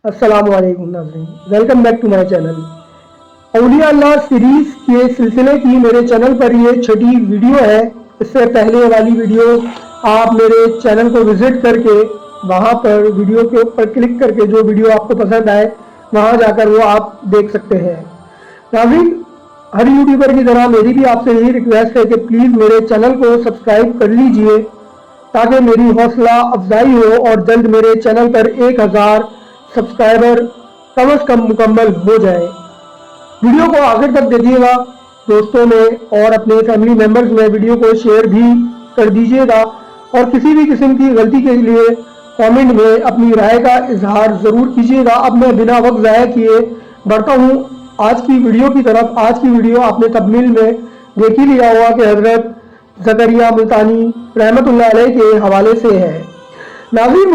अस्सलाम वालेकुम नाज़रीन, welcome back to my channel. औलिया अल्लाह सीरीज के सिलसिले की मेरे चैनल पर ये छठी वीडियो है। इससे पहले वाली वीडियो आप मेरे चैनल को विजिट करके वहां पर वीडियो के ऊपर क्लिक करके जो वीडियो आपको पसंद आए वहां जाकर वो आप देख सकते हैं। नाज़रीन, हर यूट्यूबर की तरह मेरी भी आपसे यही रिक्वेस्ट है कि प्लीज़ मेरे चैनल को सब्सक्राइब कर लीजिए ताकि मेरी हौसला अफजाई हो और जल्द मेरे चैनल पर 1000 सब्सक्राइबर कम से कम मुकम्मल हो जाए। वीडियो को आखिर तक देखिएगा दोस्तों में और अपने फैमिली मेम्बर्स में वीडियो को शेयर भी कर दीजिएगा और किसी भी किस्म की गलती के लिए कमेंट में अपनी राय का इजहार ज़रूर कीजिएगा। अब मैं बिना वक्त ज़ाया किए बढ़ता हूँ आज की वीडियो की तरफ। आज की वीडियो आपने तकमील में देख ही लिया होगा कि हज़रत ज़करिया मुल्तानी रहमतुल्लाह अलैह के हवाले से है। नाज़रीन,